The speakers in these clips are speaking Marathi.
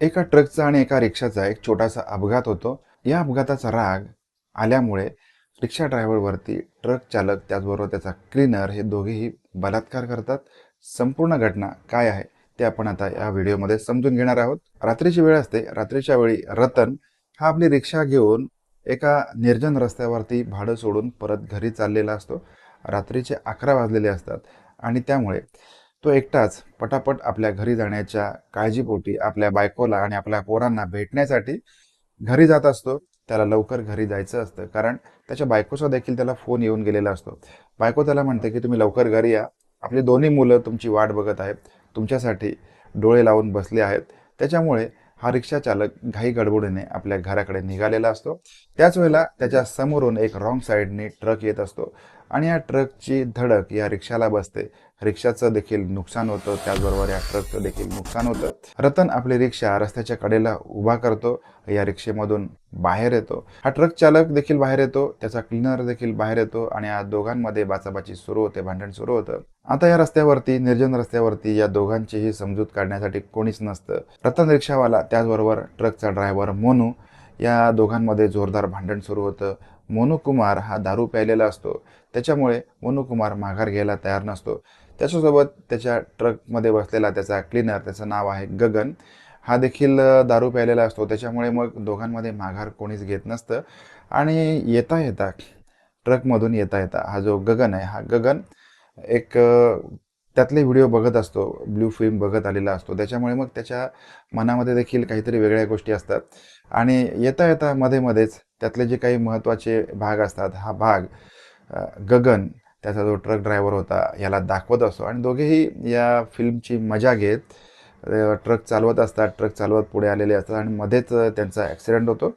एका ट्रकचा आणि एका रिक्षाचा एक छोटासा अपघात होतो. या अपघाताचा राग आल्यामुळे रिक्षा ड्रायव्हरवरती ट्रक चालक त्याचबरोबर त्याचा क्लीनर हे दोघेही बलात्कार करतात. संपूर्ण घटना काय आहे ते आपण आता या व्हिडिओमध्ये समजून घेणार आहोत. रात्रीची वेळ असते. रात्रीच्या वेळी रतन हा आपली रिक्षा घेऊन एका निर्जन रस्त्यावरती भाडं सोडून परत घरी चाललेला असतो. रात्रीचे 11 वाजलेले असतात आणि त्यामुळे तो एकटाच पटापट आपल्या घरी जाण्याच्या काळजीपोटी आपल्या बायकोला आणि आपल्या पोरांना भेटण्यासाठी घरी जात असतो. त्याला लवकर घरी जायचं असतं कारण त्याच्या बायकोचा देखील त्याला फोन येऊन गेलेला असतो. बायको त्याला म्हणते की तुम्ही लवकर घरी या, आपली दोन्ही मुलं तुमची वाट बघत आहेत, तुमच्यासाठी डोळे लावून बसले आहेत. त्याच्यामुळे हा रिक्षा चालक घाई गडबडीने आपल्या घराकडे निघालेला असतो. त्याच वेळेला त्याच्या समोरून एक रॉंग साईडने ट्रक येत असतो आणि या ट्रकची धडक या रिक्षाला बसते. रिक्षाचं देखील नुकसान होतं, त्याचबरोबर या ट्रकचं देखील नुकसान होतं. रतन आपली रिक्षा रस्त्याच्या कडेला उभा करतो, या रिक्षेमधून बाहेर येतो. हा ट्रक चालक देखील बाहेर येतो, त्याचा क्लीनर देखील बाहेर येतो आणि या दोघांमध्ये बाचाबाची सुरू होते, भांडण सुरू होतं. आता या रस्त्यावरती, निर्जन रस्त्यावरती या दोघांचीही समजूत काढण्यासाठी कोणीच नसतं. रतन रिक्षावाला त्याचबरोबर ट्रकचा ड्रायव्हर मोनू या दोघांमध्ये जोरदार भांडण सुरू होतं. मोनू कुमार हा दारू प्यायलेला असतो, त्याच्यामुळे मोनू कुमार माघार घ्यायला तयार नसतो. त्याच्यासोबत त्याच्या ट्रकमध्ये बसलेला त्याचा क्लीनर, त्याचं नाव आहे गगन, हा देखील दारू प्यायलेला असतो. त्याच्यामुळे मग दोघांमध्ये माघार कोणीच घेत नसतं आणि येता येता ट्रकमधून येता येता हा जो गगन आहे, हा गगन एक त्यातले व्हिडिओ बघत असतो, ब्लू फिल्म बघत आलेला असतो. त्याच्यामुळे मग त्याच्या मनामध्ये देखील काहीतरी वेगळ्या गोष्टी असतात आणि येता येता मध्येच त्यातले जे काही महत्त्वाचे भाग असतात, हा भाग गगन, त्याचा जो ट्रक ड्रायव्हर होता, याला दाखवत असतो आणि दोघेही या फिल्मची मजा घेत ट्रक चालवत असतात. ट्रक चालवत पुढे आलेले असतात आणि मध्येच त्यांचा ॲक्सिडेंट होतो.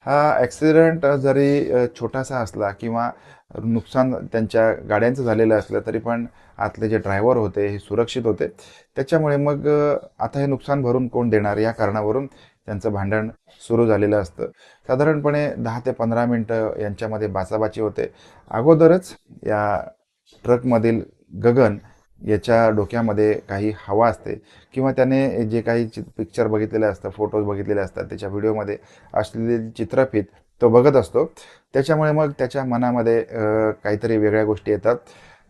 हा ॲक्सिडेंट जरी छोटासा असला किंवा नुकसान त्यांच्या गाड्यांचं झालेलं असलं तरी पण आतले जे ड्रायव्हर होते हे सुरक्षित होते. त्याच्यामुळे मग आता हे नुकसान भरून कोण देणार या कारणावरून त्यांचं भांडण सुरू झालेलं असतं. साधारणपणे 10 ते 15 मिनटं यांच्यामध्ये बाचाबाची होते. अगोदरच या ट्रकमधील गगन याच्या डोक्यामध्ये काही हवा असते किंवा त्याने जे काही पिक्चर बघितलेले असतं, फोटोज बघितलेले असतात, त्याच्या व्हिडिओमध्ये असलेली चित्रफित तो बघत असतो. त्याच्यामुळे मग त्याच्या मनामध्ये काहीतरी वेगळ्या गोष्टी येतात.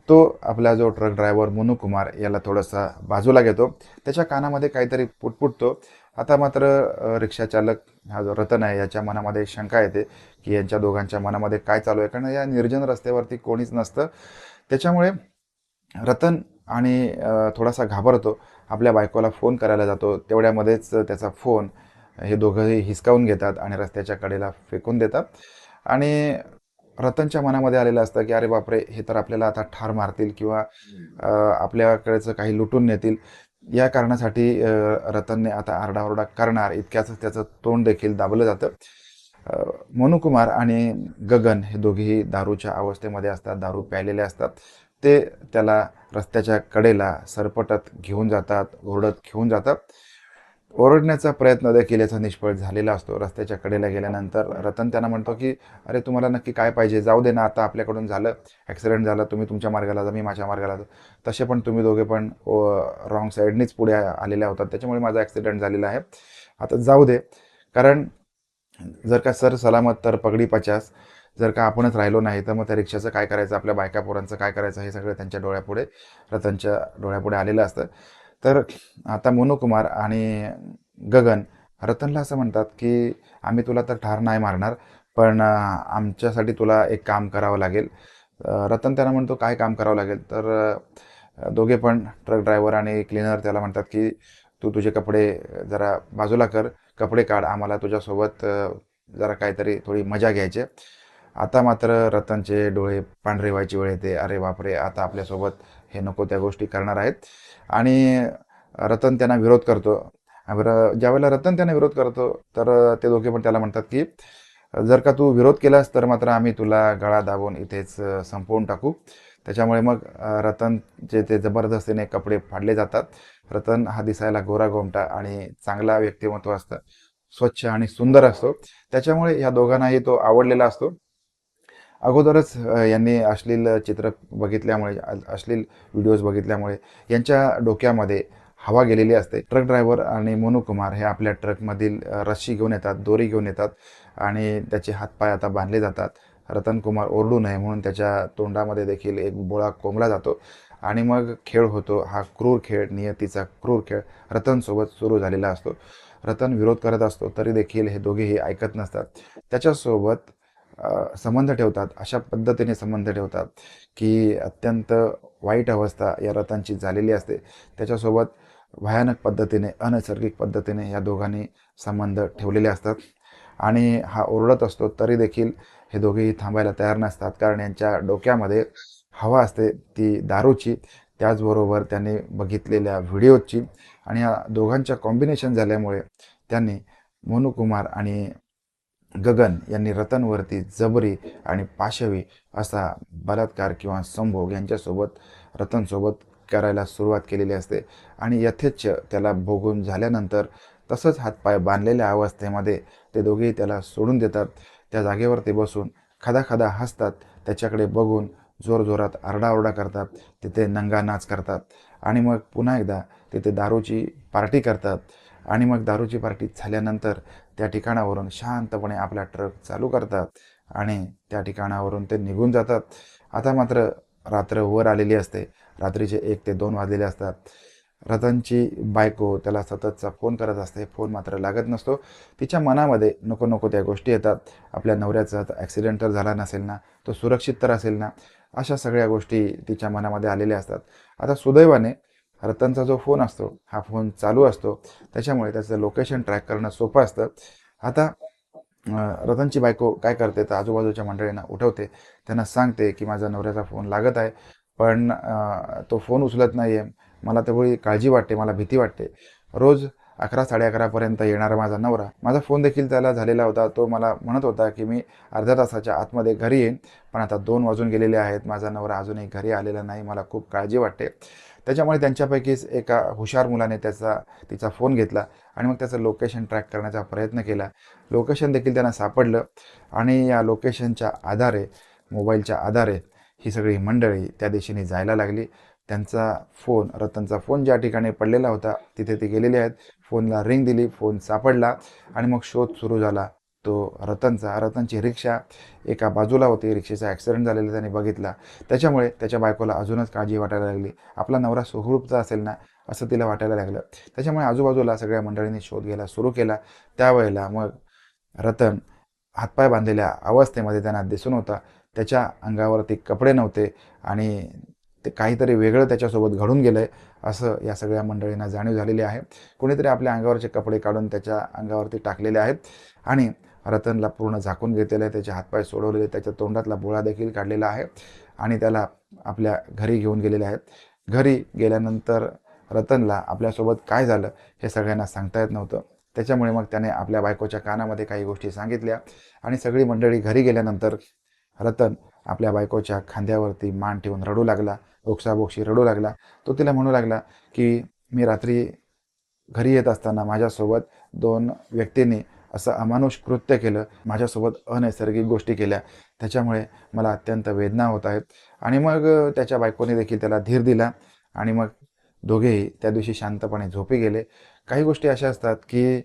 तो आपला जो ट्रक ड्रायव्हर मोनू कुमार याला थोडासा बाजूला घेतो. त्याच्या कानामध्ये काहीतरी पुटपुटतो. आता मात्र रिक्षा चालक हा जो रतन आहे याच्या मनामध्ये शंका येते की यांच्या दोघांच्या मनामध्ये काय चालू आहे, कारण या निर्जन रस्त्यावरती कोणीच नसतं. त्याच्यामुळे रतन आणि थोडासा घाबरतो. आपल्या बायकोला फोन करायला जातो. तेवढ्यामध्येच त्याचा फोन हे दोघंही हिसकावून घेतात आणि रस्त्याच्या कडेला फेकून देतात आणि रतनच्या मनामध्ये आलेलं असतं की अरे बापरे, हे तर आपल्याला आता ठार मारतील किंवा आपल्याकडचं काही लुटून नेतील. या कारणासाठी रतनने आता आरडाओरडा करणार इतक्याच त्याचं तोंड देखील दाबलं जातं. मोनू कुमार आणि गगन हे दोघेही दारूच्या अवस्थेमध्ये असतात, दारू प्यायलेले असतात. ते त्याला रस्त्याच्या कडेला सरपटत घेऊन जातात, ओरडत घेऊन जातात. ओरडण्याचा प्रयत्न देखील याचा निष्फळ झालेला असतो. रस्त्याच्या कडेला गेल्यानंतर रतन त्यांना म्हणतो की अरे तुम्हाला नक्की काय पाहिजे, जाऊ दे ना, आता आपल्याकडून झालं, ॲक्सिडेंट झाला, तुम्ही तुमच्या मार्गाला जा, मी माझ्या मार्गाला जा. तसे पण तुम्ही दोघे पण रॉंग साईडनीच पुढे आलेल्या होतात, त्याच्यामुळे माझा ॲक्सिडेंट झालेला आहे. आता जाऊ दे, कारण जर का सर सलामत तर पगडी 50, जर का आपणच राहिलो नाही तर मग त्या रिक्षाचं काय करायचं, आपल्या बायका पोरांचं काय करायचं, हे सगळं त्यांच्या डोळ्यापुढे, रतनच्या डोळ्यापुढे आलेलं असतं. तर आता मोनू कुमार आणि गगन रतनला असं म्हणतात की आम्ही तुला तर ठार नाही मारणार, पण आमच्यासाठी तुला एक काम करावं लागेल. रतन त्यांना म्हणतो काय काम करावं लागेल, तर दोघे पण ट्रक ड्रायव्हर आणि क्लीनर त्याला म्हणतात की तू तुझे कपडे जरा बाजूला कर, कपडे काढ, आम्हाला तुझ्यासोबत जरा काहीतरी थोडी मजा घ्यायची. आता मात्र रतनचे डोळे पांढरे व्हायची वेळ येते. अरे बापरे, आता आपल्यासोबत हे नको त्या गोष्टी करणार आहेत आणि रतन त्यांना विरोध करतो. ज्यावेळेला रतन त्यांना विरोध करतो तर ते दोघे पण त्याला म्हणतात की जर का तू विरोध केलास तर मात्र आम्ही तुला गळा दाबून इथेच संपवून टाकू. त्याच्यामुळे मग रतनचे ते जबरदस्तीने कपडे फाडले जातात. रतन हा दिसायला गोरागोमटा आणि चांगला व्यक्तिमत्व असतं, स्वच्छ आणि सुंदर असतो. त्याच्यामुळे या दोघांनाही तो आवडलेला असतो. अगोदरच यांनी अश्लील चित्र बघितल्यामुळे, अश्लील व्हिडिओज बघितल्यामुळे यांच्या डोक्यामध्ये हवा गेलेली असते. ट्रक ड्रायव्हर आणि मोनू कुमार हे आपल्या ट्रकमधील रस्सी घेऊन येतात, दोरी घेऊन येतात आणि त्याचे हातपाय आता बांधले जातात. रतन कुमार ओरडू नये म्हणून त्याच्या तोंडामध्ये देखील एक बोळा कोंबला जातो आणि मग खेळ होतो. हा क्रूर खेळ, नियतीचा क्रूर खेळ रतनसोबत सुरू झालेला असतो. रतन विरोध करत असतो तरी देखील हे दोघेही ऐकत नसतात. त्याच्यासोबत संबंध ठेवतात, अशा पद्धतीने संबंध ठेवतात की अत्यंत वाईट अवस्था या रतनची झालेली असते. त्याच्यासोबत भयानक पद्धतीने, अनैसर्गिक पद्धतीने या दोघांनी संबंध ठेवलेले असतात आणि हा ओरडत असतो तरी देखील हे दोघेही थांबायला तयार नसतात, कारण यांच्या डोक्यामध्ये हवा असते ती दारूची, त्याचबरोबर त्यांनी बघितलेल्या व्हिडिओची आणि या दोघांच्या कॉम्बिनेशन झाल्यामुळे त्यांनी मोनू कुमार आणि गगन यांनी रतनवरती जबरी आणि पाशवी असा बलात्कार किंवा संभोग यांच्यासोबत रतनसोबत करायला सुरुवात केलेली असते आणि यथेच्छ त्याला भोगून झाल्यानंतर तसंच हातपाय बांधलेल्या अवस्थेमध्ये ते दोघेही त्याला सोडून देतात. त्या जागेवर ते बसून खदाखदा हसतात, त्याच्याकडे बघून जोरजोरात आरडाओरडा करतात, तिथे नंगा नाच करतात आणि मग पुन्हा एकदा तिथे दारूची पार्टी करतात आणि मग दारूची पार्टी झाल्यानंतर त्या ठिकाणावरून शांतपणे आपला ट्रक चालू करतात आणि त्या ठिकाणावरून ते निघून जातात. आता मात्र रात्र वर आलेली असते. रात्रीचे 1 ते 2 वाजलेले असतात. रतनची बायको त्याला सततचा फोन करत असते. फोन मात्र लागत नसतो. तिच्या मनामध्ये नको नको त्या गोष्टी येतात. आपल्या नवऱ्याचा ॲक्सिडेंट तर झाला नसेल ना, तो सुरक्षित तर असेल ना, अशा सगळ्या गोष्टी तिच्या मनामध्ये आलेल्या असतात. आता सुदैवाने रतनचा जो फोन असतो, हा फोन चालू असतो, त्याच्यामुळे त्याचं लोकेशन ट्रॅक करणं सोपं असतं. आता रतनची बायको काय करते तर आजूबाजूच्या मंडळींना उठवते, त्यांना सांगते की माझा नवऱ्याचा फोन लागत आहे, पण तो फोन उचलत नाही आहे. मला तेवढी काळजी वाटते, मला भीती वाटते. रोज 11 11:30पर्यंत येणारा माझा नवरा, माझा फोन देखील त्याला झालेला होता. तो मला म्हणत होता की मी अर्ध्या तासाच्या आतमध्ये घरी येईन, पण आता 2 वाजून गेलेले आहेत. माझा नवरा अजूनही घरी आलेला नाही. मला खूप काळजी वाटते. त्याच्यामुळे त्यांच्यापैकीच एका हुशार मुलाने तिचा फोन घेतला आणि मग त्याचं लोकेशन ट्रॅक करण्याचा प्रयत्न केला. लोकेशन देखील त्यांना सापडलं आणि या लोकेशनच्या आधारे, मोबाईलच्या आधारे ही सगळी मंडळी त्या दिशेने जायला लागली. त्यांचा फोन, रतनचा फोन ज्या ठिकाणी पडलेला होता तिथे ते गेलेले आहेत. फोनला रिंग दिली, फोन सापडला आणि मग शोध सुरू झाला तो रतनची रिक्षा एका बाजूला होती. रिक्षेचा ॲक्सिडेंट झालेला त्याने बघितला. त्याच्यामुळे त्याच्या बायकोला अजूनच काळजी वाटायला लागली. आपला नवरा सुखरूपचा असेल ना, असं तिला वाटायला लागलं. त्याच्यामुळे आजूबाजूला सगळ्या मंडळींनी शोध घ्यायला सुरू केला. त्यावेळेला मग रतन हातपाय बांधलेल्या अवस्थेमध्ये त्यांना दिसून होता. त्याच्या अंगावरती कपडे नव्हते आणि ते काहीतरी वेगळं त्याच्यासोबत घडून गेलं आहे, असं या सगळ्या मंडळींना जाणीव झालेली आहे. कोणीतरी आपल्या अंगावरचे कपडे काढून त्याच्या अंगावरती टाकलेले आहेत आणि रतनला पूर्ण झाकून घेतलेलं आहे. त्याचे हातपाय सोडवलेले, त्याच्या तोंडातला बोळा देखील काढलेला आहे आणि त्याला आपल्या घरी घेऊन गेलेले आहेत. घरी गेल्यानंतर रतनला आपल्यासोबत काय झालं हे सगळ्यांना सांगता येत नव्हतं. त्याच्यामुळे मग त्याने आपल्या बायकोच्या कानामध्ये काही गोष्टी सांगितल्या आणि सगळी मंडळी घरी गेल्यानंतर रतन आपल्या बायकोच्या खांद्यावरती मान ठेवून रडू लागला, ओक्साबोक्शी रडू लागला. तो तिला म्हणू लागला की मी रात्री घरी येत असताना माझ्यासोबत 2 व्यक्तींनी असं अमानुष कृत्य केलं, माझ्यासोबत अनैसर्गिक गोष्टी केल्या, त्याच्यामुळे मला अत्यंत वेदना होत आहेत. आणि मग त्याच्या बायकोने देखील त्याला धीर दिला आणि मग दोघेही त्या दिवशी शांतपणे झोपी गेले. काही गोष्टी अशा असतात की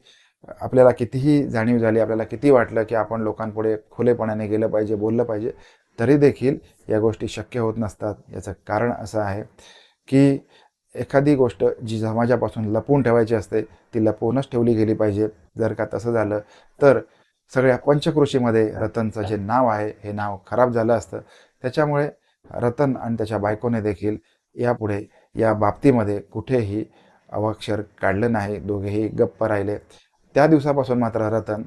आपल्याला कितीही जाणीव झाली, आपल्याला किती वाटलं की आपण लोकांपुढे खुलेपणाने गेलं पाहिजे, बोललं पाहिजे, तरी देखील या गोष्टी शक्य होत नसतात. याचं कारण असं आहे की एखादी गोष्ट जी समाजापासून लपवून ठेवायची असते ती लपवूनच ठेवली गेली पाहिजे. जर का तसं झालं तर सगळ्या पंचक्रोशीमध्ये रतनचं जे नाव आहे हे नाव खराब झालं असतं. त्याच्यामुळे रतन आणि त्याच्या बायकोने देखील यापुढे या बाबतीमध्ये कुठेही अवाक्षर काढलं नाही. दोघेही गप्प राहिले. त्या दिवसापासून मात्र रतन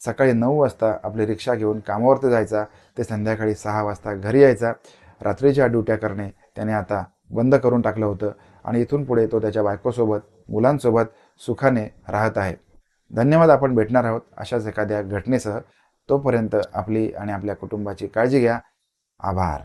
सकाळी 9 वाजता आपली रिक्षा घेऊन कामावरती जायचा, ते संध्याकाळी 6 वाजता घरी यायचा. रात्रीच्या ड्युट्या करणे त्याने आता बंद करून टाकलं होतं आणि इथून पुढे तो त्याच्या बायकोसोबत, मुलांसोबत सुखाने राहत आहे. धन्यवाद. आपण भेटणार आहोत अशाच एखाद्या घटनेसह. तोपर्यंत आपली आणि आपल्या कुटुंबाची काळजी घ्या. आभार.